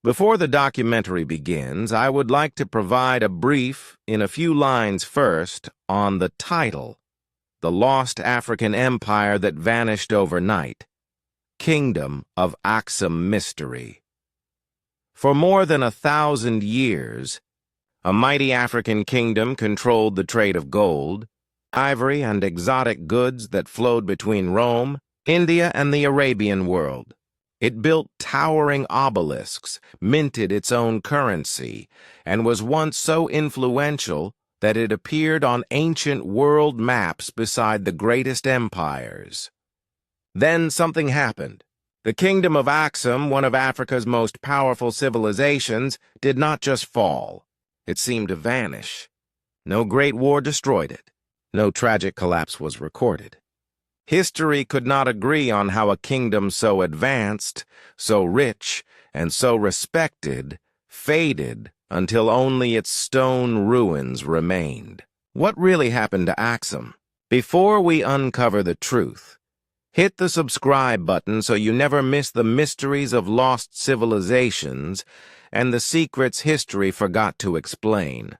Before the documentary begins, I would like to provide a brief, in a few lines first, on the title, The Lost African Empire That Vanished Overnight, Kingdom of Aksum Mystery. For more than 1,000 years, a mighty African kingdom controlled the trade of gold, ivory, and exotic goods that flowed between Rome, India, and the Arabian world. It built towering obelisks, minted its own currency, and was once so influential that it appeared on ancient world maps beside the greatest empires. Then something happened. The Kingdom of Aksum, one of Africa's most powerful civilizations, did not just fall. It seemed to vanish. No great war destroyed it. No tragic collapse was recorded. History could not agree on how a kingdom so advanced, so rich, and so respected faded until only its stone ruins remained. What really happened to Aksum? Before we uncover the truth, hit the subscribe button so you never miss the mysteries of lost civilizations and the secrets history forgot to explain.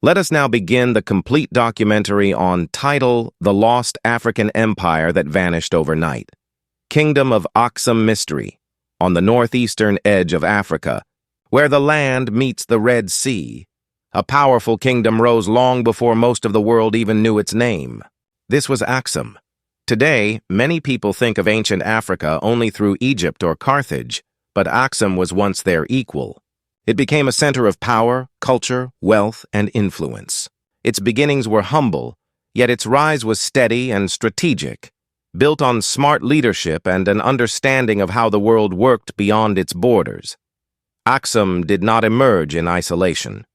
Let us now begin the complete documentary on title The Lost African Empire That Vanished Overnight. Kingdom of Aksum Mystery, on the northeastern edge of Africa, where the land meets the Red Sea. A powerful kingdom rose long before most of the world even knew its name. This was Aksum. Today, many people think of ancient Africa only through Egypt or Carthage, but Aksum was once their equal. It became a center of power, culture, wealth, and influence. Its beginnings were humble, yet its rise was steady and strategic, built on smart leadership and an understanding of how the world worked beyond its borders. Aksum did not emerge in isolation.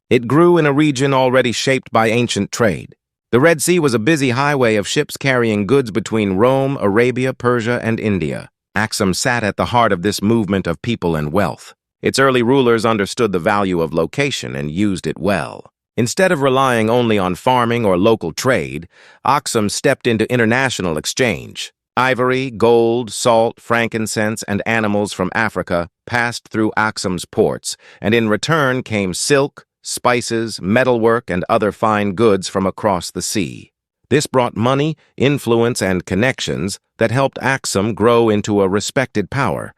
It grew in a region already shaped by ancient trade. The Red Sea was a busy highway of ships carrying goods between Rome, Arabia, Persia, and India. Aksum sat at the heart of this movement of people and wealth. Its early rulers understood the value of location and used it well. Instead of relying only on farming or local trade, Aksum stepped into international exchange. Ivory, gold, salt, frankincense, and animals from Africa passed through Aksum's ports, and in return came silk, spices, metalwork, and other fine goods from across the sea. This brought money, influence, and connections that helped Aksum grow into a respected power.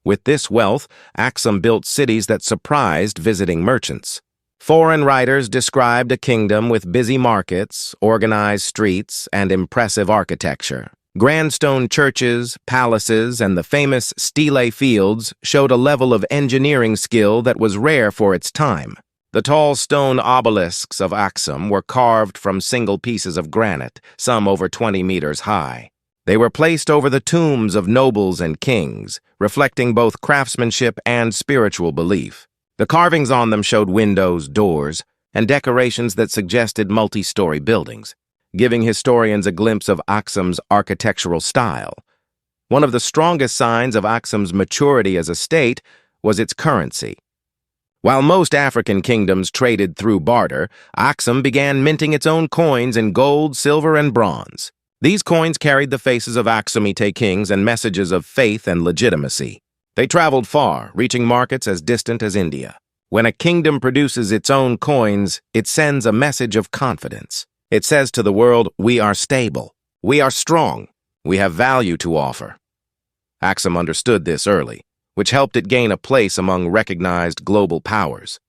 With this wealth, Aksum built cities that surprised visiting merchants. Foreign writers described a kingdom with busy markets, organized streets, and impressive architecture. Grand stone churches, palaces, and the famous stele fields showed a level of engineering skill that was rare for its time. The tall stone obelisks of Aksum were carved from single pieces of granite, some over 20 meters high. They were placed over the tombs of nobles and kings, reflecting both craftsmanship and spiritual belief. The carvings on them showed windows, doors, and decorations that suggested multi-story buildings, giving historians a glimpse of Aksum's architectural style. One of the strongest signs of Aksum's maturity as a state was its currency. While most African kingdoms traded through barter, Aksum began minting its own coins in gold, silver, and bronze. These coins carried the faces of Aksumite kings and messages of faith and legitimacy. They traveled far, reaching markets as distant as India. When a kingdom produces its own coins, it sends a message of confidence. It says to the world, we are stable, we are strong, we have value to offer. Aksum understood this early, which helped it gain a place among recognized global powers.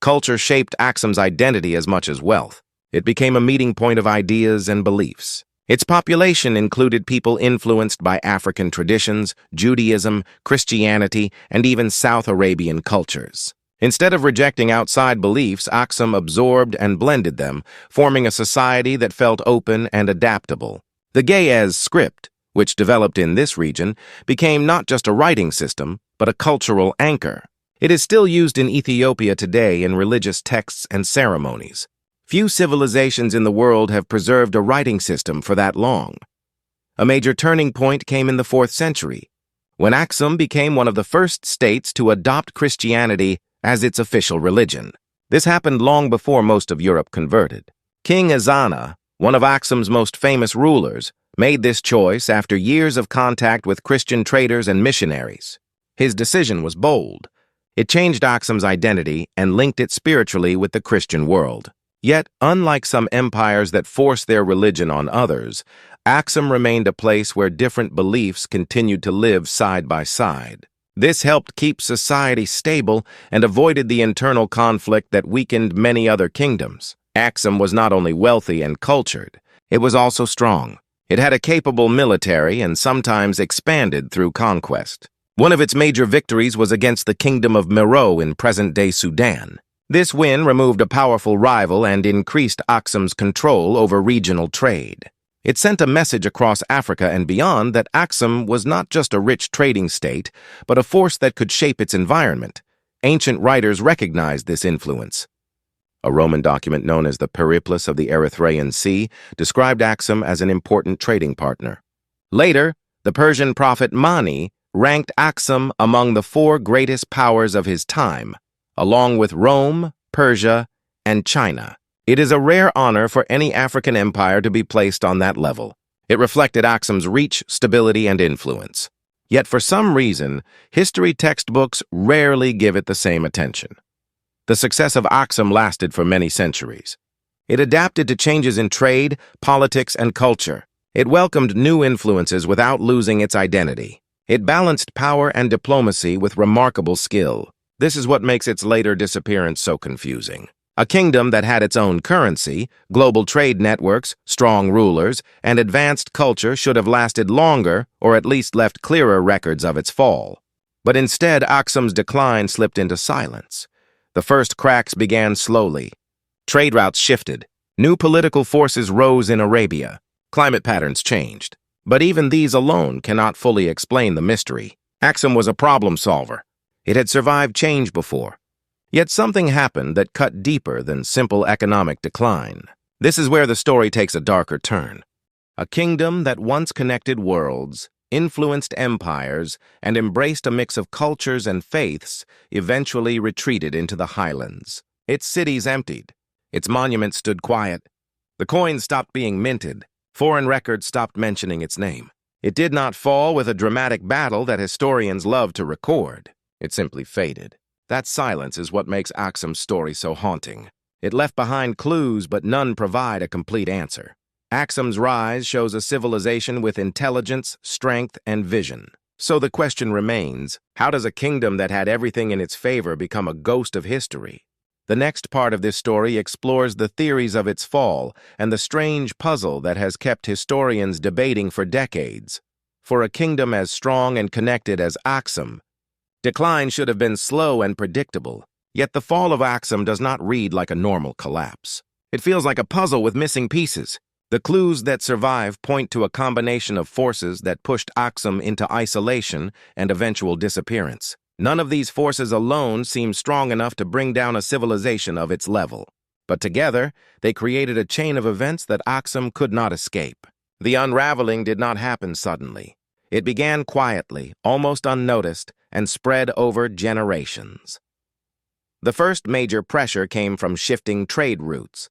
Culture shaped Aksum's identity as much as wealth. It became a meeting point of ideas and beliefs. Its population included people influenced by African traditions, Judaism, Christianity, and even South Arabian cultures. Instead of rejecting outside beliefs, Aksum absorbed and blended them, forming a society that felt open and adaptable. The Ge'ez script, which developed in this region, became not just a writing system, but a cultural anchor. It is still used in Ethiopia today in religious texts and ceremonies. Few civilizations in the world have preserved a writing system for that long. A major turning point came in the 4th century, when Aksum became one of the first states to adopt Christianity as its official religion. This happened long before most of Europe converted. King Ezana, one of Aksum's most famous rulers, made this choice after years of contact with Christian traders and missionaries. His decision was bold. It changed Aksum's identity and linked it spiritually with the Christian world. Yet, unlike some empires that forced their religion on others, Aksum remained a place where different beliefs continued to live side by side. This helped keep society stable and avoided the internal conflict that weakened many other kingdoms. Aksum was not only wealthy and cultured, it was also strong. It had a capable military and sometimes expanded through conquest. One of its major victories was against the Kingdom of Meroe in present-day Sudan. This win removed a powerful rival and increased Aksum's control over regional trade. It sent a message across Africa and beyond that Aksum was not just a rich trading state, but a force that could shape its environment. Ancient writers recognized this influence. A Roman document known as the Periplus of the Erythraean Sea described Aksum as an important trading partner. Later, the Persian prophet Mani ranked Aksum among the 4 greatest powers of his time, along with Rome, Persia, and China. It is a rare honor for any African empire to be placed on that level. It reflected Aksum's reach, stability, and influence. Yet for some reason, history textbooks rarely give it the same attention. The success of Aksum lasted for many centuries. It adapted to changes in trade, politics, and culture. It welcomed new influences without losing its identity. It balanced power and diplomacy with remarkable skill. This is what makes its later disappearance so confusing. A kingdom that had its own currency, global trade networks, strong rulers, and advanced culture should have lasted longer or at least left clearer records of its fall. But instead, Aksum's decline slipped into silence. The first cracks began slowly. Trade routes shifted. New political forces rose in Arabia. Climate patterns changed. But even these alone cannot fully explain the mystery. Aksum was a problem solver. It had survived change before. Yet something happened that cut deeper than simple economic decline. This is where the story takes a darker turn. A kingdom that once connected worlds, influenced empires, and embraced a mix of cultures and faiths eventually retreated into the highlands. Its cities emptied. Its monuments stood quiet. The coins stopped being minted. Foreign records stopped mentioning its name. It did not fall with a dramatic battle that historians love to record. It simply faded. That silence is what makes Aksum's story so haunting. It left behind clues, but none provide a complete answer. Aksum's rise shows a civilization with intelligence, strength, and vision. So the question remains, how does a kingdom that had everything in its favor become a ghost of history? The next part of this story explores the theories of its fall and the strange puzzle that has kept historians debating for decades. For a kingdom as strong and connected as Aksum, decline should have been slow and predictable. Yet the fall of Aksum does not read like a normal collapse. It feels like a puzzle with missing pieces. The clues that survive point to a combination of forces that pushed Aksum into isolation and eventual disappearance. None of these forces alone seem strong enough to bring down a civilization of its level. But together, they created a chain of events that Aksum could not escape. The unraveling did not happen suddenly. It began quietly, almost unnoticed, and spread over generations. The first major pressure came from shifting trade routes.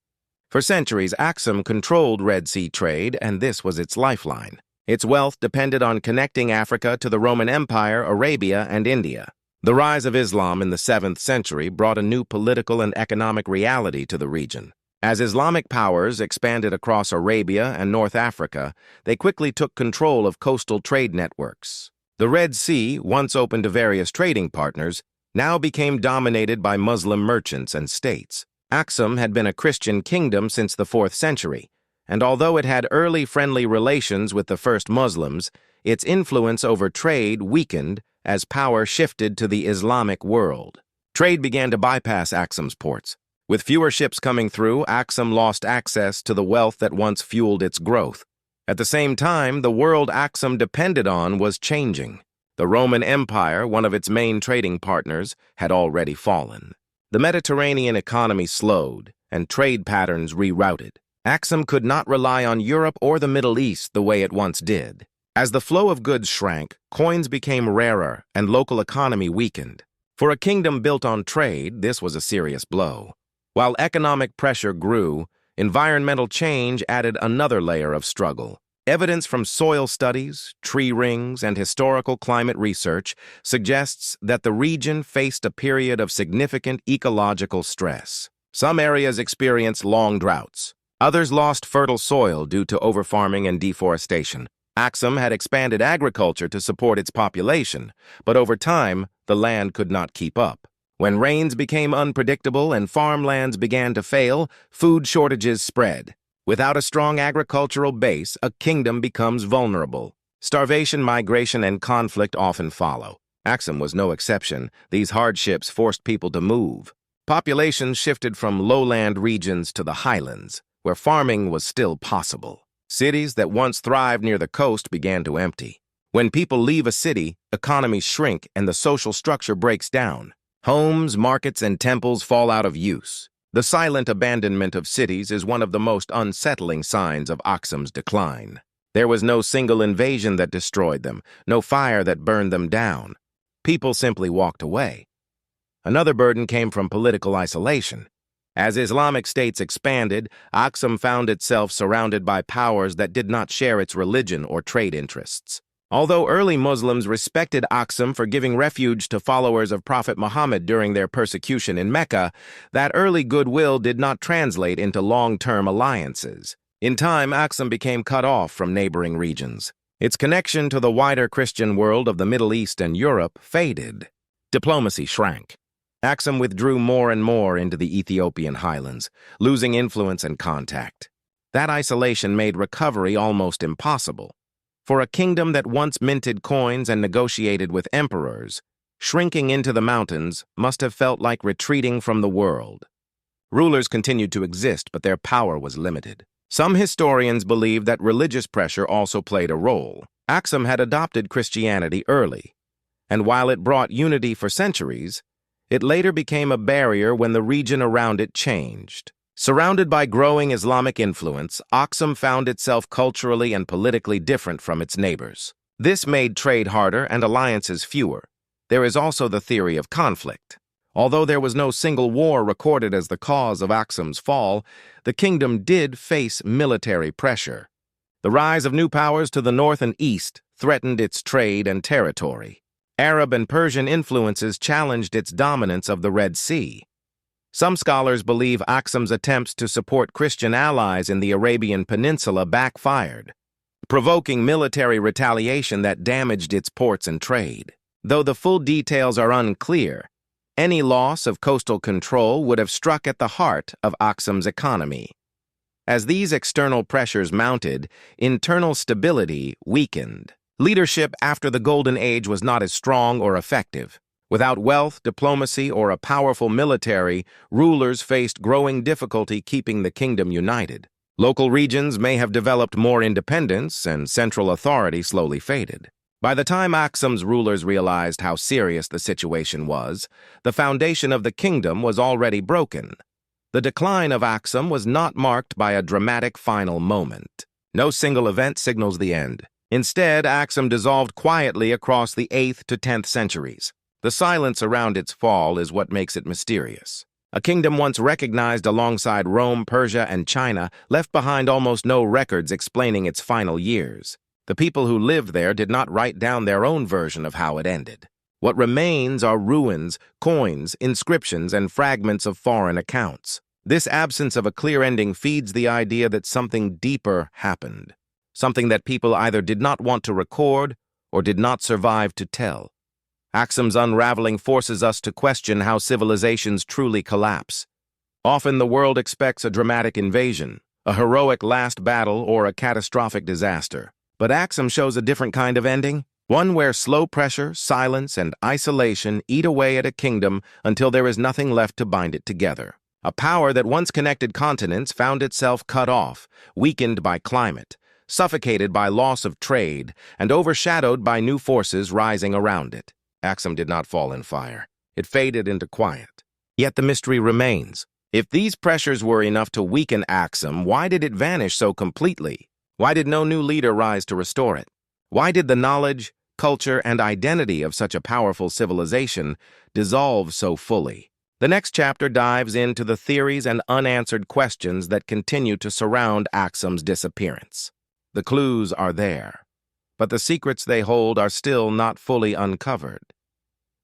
For centuries, Aksum controlled Red Sea trade, and this was its lifeline. Its wealth depended on connecting Africa to the Roman Empire, Arabia, and India. The rise of Islam in the 7th century brought a new political and economic reality to the region. As Islamic powers expanded across Arabia and North Africa, they quickly took control of coastal trade networks. The Red Sea, once open to various trading partners, now became dominated by Muslim merchants and states. Aksum had been a Christian kingdom since the 4th century, and although it had early friendly relations with the first Muslims, its influence over trade weakened as power shifted to the Islamic world. Trade began to bypass Aksum's ports. With fewer ships coming through, Aksum lost access to the wealth that once fueled its growth. At the same time, the world Aksum depended on was changing. The Roman Empire, one of its main trading partners, had already fallen. The Mediterranean economy slowed, and trade patterns rerouted. Aksum could not rely on Europe or the Middle East the way it once did. As the flow of goods shrank, coins became rarer, and local economy weakened. For a kingdom built on trade, this was a serious blow. While economic pressure grew, Environmental change added another layer of struggle. Evidence from soil studies, tree rings, and historical climate research suggests that the region faced a period of significant ecological stress. Some areas experienced long droughts. Others lost fertile soil due to overfarming and deforestation. Aksum had expanded agriculture to support its population, but over time, the land could not keep up. When rains became unpredictable and farmlands began to fail, food shortages spread. Without a strong agricultural base, a kingdom becomes vulnerable. Starvation, migration, and conflict often follow. Aksum was no exception. These hardships forced people to move. Populations shifted from lowland regions to the highlands, where farming was still possible. Cities that once thrived near the coast began to empty. When people leave a city, economies shrink and the social structure breaks down. Homes, markets, and temples fall out of use. The silent abandonment of cities is one of the most unsettling signs of Aksum's decline. There was no single invasion that destroyed them, no fire that burned them down. People simply walked away. Another burden came from political isolation. As Islamic states expanded, Aksum found itself surrounded by powers that did not share its religion or trade interests. Although early Muslims respected Aksum for giving refuge to followers of Prophet Muhammad during their persecution in Mecca, that early goodwill did not translate into long-term alliances. In time, Aksum became cut off from neighboring regions. Its connection to the wider Christian world of the Middle East and Europe faded. Diplomacy shrank. Aksum withdrew more and more into the Ethiopian highlands, losing influence and contact. That isolation made recovery almost impossible. For a kingdom that once minted coins and negotiated with emperors, shrinking into the mountains must have felt like retreating from the world. Rulers continued to exist, but their power was limited. Some historians believe that religious pressure also played a role. Aksum had adopted Christianity early, and while it brought unity for centuries, it later became a barrier when the region around it changed. Surrounded by growing Islamic influence, Aksum found itself culturally and politically different from its neighbors. This made trade harder and alliances fewer. There is also the theory of conflict. Although there was no single war recorded as the cause of Aksum's fall, the kingdom did face military pressure. The rise of new powers to the north and east threatened its trade and territory. Arab and Persian influences challenged its dominance of the Red Sea. Some scholars believe Aksum's attempts to support Christian allies in the Arabian Peninsula backfired, provoking military retaliation that damaged its ports and trade. Though the full details are unclear, any loss of coastal control would have struck at the heart of Aksum's economy. As these external pressures mounted, internal stability weakened. Leadership after the Golden Age was not as strong or effective. Without wealth, diplomacy, or a powerful military, rulers faced growing difficulty keeping the kingdom united. Local regions may have developed more independence, and central authority slowly faded. By the time Aksum's rulers realized how serious the situation was, the foundation of the kingdom was already broken. The decline of Aksum was not marked by a dramatic final moment. No single event signals the end. Instead, Aksum dissolved quietly across the 8th to 10th centuries. The silence around its fall is what makes it mysterious. A kingdom once recognized alongside Rome, Persia, and China left behind almost no records explaining its final years. The people who lived there did not write down their own version of how it ended. What remains are ruins, coins, inscriptions, and fragments of foreign accounts. This absence of a clear ending feeds the idea that something deeper happened, something that people either did not want to record or did not survive to tell. Aksum's unraveling forces us to question how civilizations truly collapse. Often the world expects a dramatic invasion, a heroic last battle, or a catastrophic disaster. But Aksum shows a different kind of ending, one where slow pressure, silence, and isolation eat away at a kingdom until there is nothing left to bind it together. A power that once connected continents found itself cut off, weakened by climate, suffocated by loss of trade, and overshadowed by new forces rising around it. Aksum did not fall in fire. It faded into quiet. Yet the mystery remains. If these pressures were enough to weaken Aksum, why did it vanish so completely? Why did no new leader rise to restore it? Why did the knowledge, culture, and identity of such a powerful civilization dissolve so fully? The next chapter dives into the theories and unanswered questions that continue to surround Aksum's disappearance. The clues are there, but the secrets they hold are still not fully uncovered.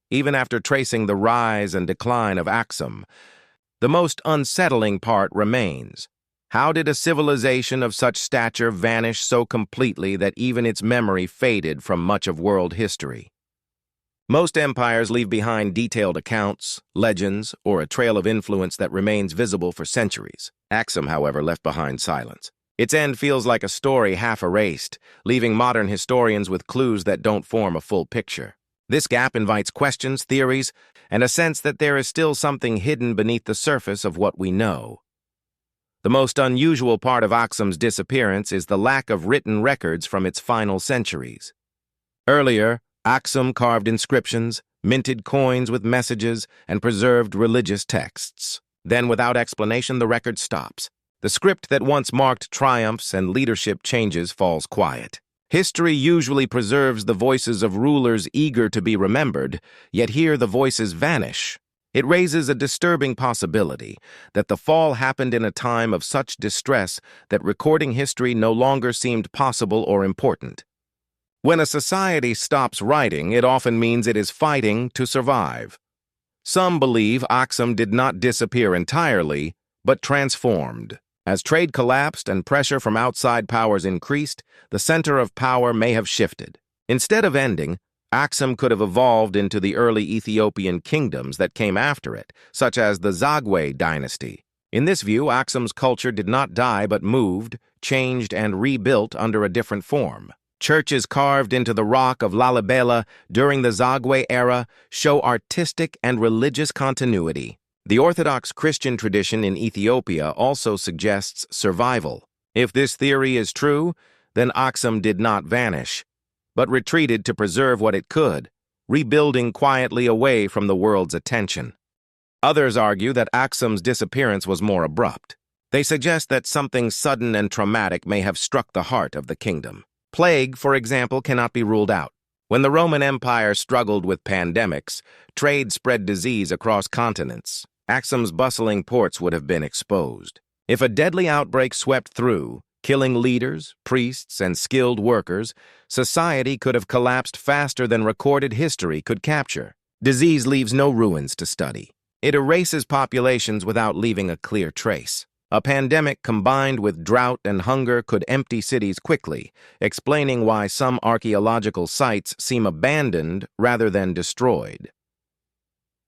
Even after tracing the rise and decline of Aksum, the most unsettling part remains. How did a civilization of such stature vanish so completely that even its memory faded from much of world history? Most empires leave behind detailed accounts, legends, or a trail of influence that remains visible for centuries. Aksum, however, left behind silence. Its end feels like a story half erased, leaving modern historians with clues that don't form a full picture. This gap invites questions, theories, and a sense that there is still something hidden beneath the surface of what we know. The most unusual part of Aksum's disappearance is the lack of written records from its final centuries. Earlier, Aksum carved inscriptions, minted coins with messages, and preserved religious texts. Then, without explanation, the record stops. The script that once marked triumphs and leadership changes falls quiet. History usually preserves the voices of rulers eager to be remembered, yet here the voices vanish. It raises a disturbing possibility that the fall happened in a time of such distress that recording history no longer seemed possible or important. When a society stops writing, it often means it is fighting to survive. Some believe Aksum did not disappear entirely, but transformed. As trade collapsed and pressure from outside powers increased, the center of power may have shifted. Instead of ending, Aksum could have evolved into the early Ethiopian kingdoms that came after it, such as the Zagwe dynasty. In this view, Aksum's culture did not die but moved, changed, and rebuilt under a different form. Churches carved into the rock of Lalibela during the Zagwe era show artistic and religious continuity. The Orthodox Christian tradition in Ethiopia also suggests survival. If this theory is true, then Aksum did not vanish, but retreated to preserve what it could, rebuilding quietly away from the world's attention. Others argue that Aksum's disappearance was more abrupt. They suggest that something sudden and traumatic may have struck the heart of the kingdom. Plague, for example, cannot be ruled out. When the Roman Empire struggled with pandemics, trade spread disease across continents. Aksum's bustling ports would have been exposed. If a deadly outbreak swept through, killing leaders, priests, and skilled workers, society could have collapsed faster than recorded history could capture. Disease leaves no ruins to study. It erases populations without leaving a clear trace. A pandemic combined with drought and hunger could empty cities quickly, explaining why some archaeological sites seem abandoned rather than destroyed.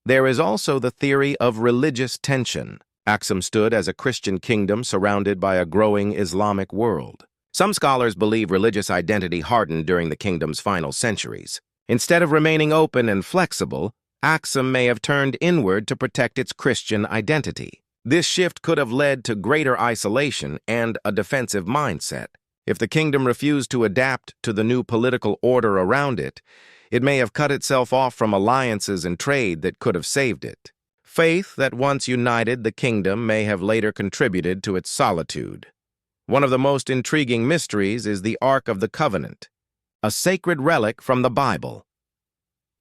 There is also the theory of religious tension. Aksum stood as a Christian kingdom surrounded by a growing Islamic world. Some scholars believe religious identity hardened during the kingdom's final centuries. Instead of remaining open and flexible, Aksum may have turned inward to protect its Christian identity. This shift could have led to greater isolation and a defensive mindset. If the kingdom refused to adapt to the new political order around it, it may have cut itself off from alliances and trade that could have saved it. Faith that once united the kingdom may have later contributed to its solitude. One of the most intriguing mysteries is the Ark of the Covenant, a sacred relic from the Bible.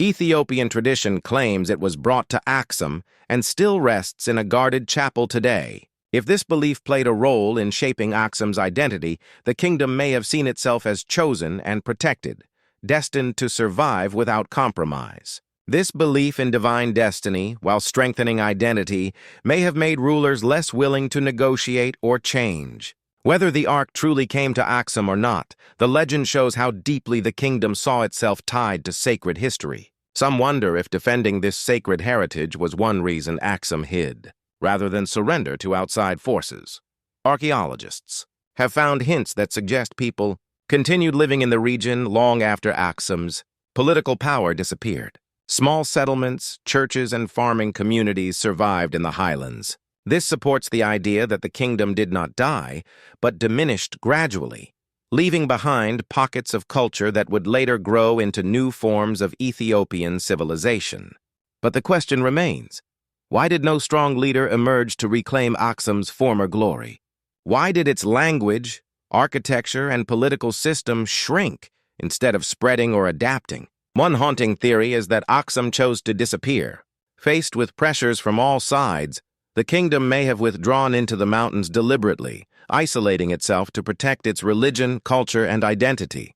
Ethiopian tradition claims it was brought to Aksum and still rests in a guarded chapel today. If this belief played a role in shaping Aksum's identity, the kingdom may have seen itself as chosen and protected, destined to survive without compromise. This belief in divine destiny, while strengthening identity, may have made rulers less willing to negotiate or change. Whether the Ark truly came to Aksum or not, the legend shows how deeply the kingdom saw itself tied to sacred history. Some wonder if defending this sacred heritage was one reason Aksum hid, rather than surrender to outside forces. Archaeologists have found hints that suggest people continued living in the region long after Aksum's political power disappeared. Small settlements, churches, and farming communities survived in the highlands. This supports the idea that the kingdom did not die, but diminished gradually, leaving behind pockets of culture that would later grow into new forms of Ethiopian civilization. But the question remains, why did no strong leader emerge to reclaim Aksum's former glory? Why did its language, architecture, and political system shrink instead of spreading or adapting? One haunting theory is that Aksum chose to disappear, Faced with pressures from all sides, the kingdom may have withdrawn into the mountains deliberately, isolating itself to protect its religion, culture, and identity.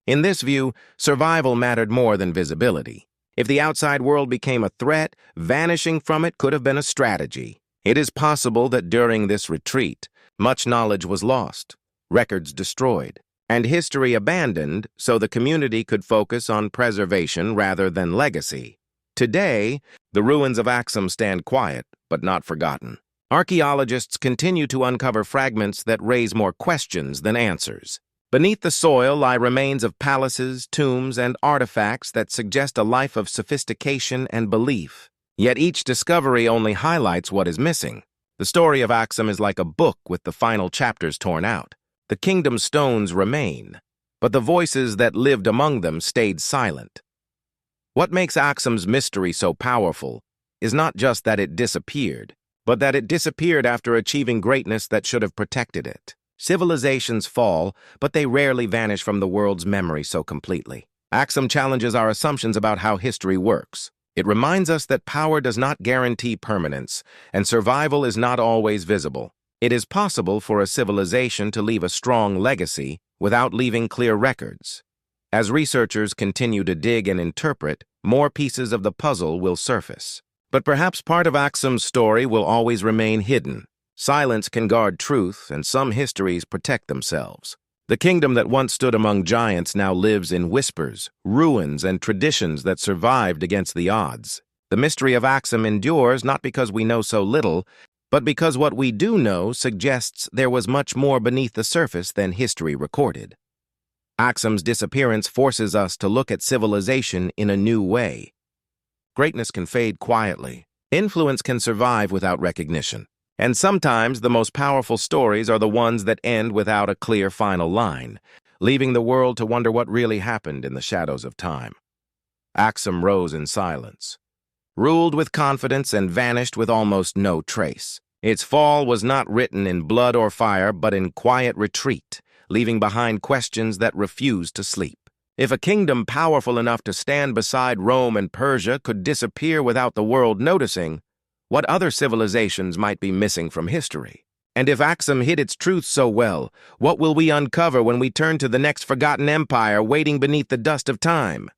In this view, survival mattered more than visibility. If the outside world became a threat, vanishing from it could have been a strategy. It is possible that during this retreat, much knowledge was lost, records destroyed, and history abandoned so the community could focus on preservation rather than legacy. Today, the ruins of Aksum stand quiet, but not forgotten. Archaeologists continue to uncover fragments that raise more questions than answers. Beneath the soil lie remains of palaces, tombs, and artifacts that suggest a life of sophistication and belief. Yet each discovery only highlights what is missing. The story of Aksum is like a book with the final chapters torn out. The kingdom's stones remain, but the voices that lived among them stayed silent. What makes Aksum's mystery so powerful is not just that it disappeared, but that it disappeared after achieving greatness that should have protected it. Civilizations fall, but they rarely vanish from the world's memory so completely. Aksum challenges our assumptions about how history works. It reminds us that power does not guarantee permanence, and survival is not always visible. It is possible for a civilization to leave a strong legacy without leaving clear records. As researchers continue to dig and interpret, more pieces of the puzzle will surface. But perhaps part of Aksum's story will always remain hidden. Silence can guard truth, and some histories protect themselves. The kingdom that once stood among giants now lives in whispers, ruins, and traditions that survived against the odds. The mystery of Aksum endures not because we know so little, but because what we do know suggests there was much more beneath the surface than history recorded. Aksum's disappearance forces us to look at civilization in a new way. Greatness can fade quietly. Influence can survive without recognition. And sometimes the most powerful stories are the ones that end without a clear final line, leaving the world to wonder what really happened in the shadows of time. Aksum rose in silence, ruled with confidence and vanished with almost no trace. Its fall was not written in blood or fire, but in quiet retreat, leaving behind questions that refused to sleep. If a kingdom powerful enough to stand beside Rome and Persia could disappear without the world noticing, what other civilizations might be missing from history? And if Aksum hid its truth so well, what will we uncover when we turn to the next forgotten empire waiting beneath the dust of time?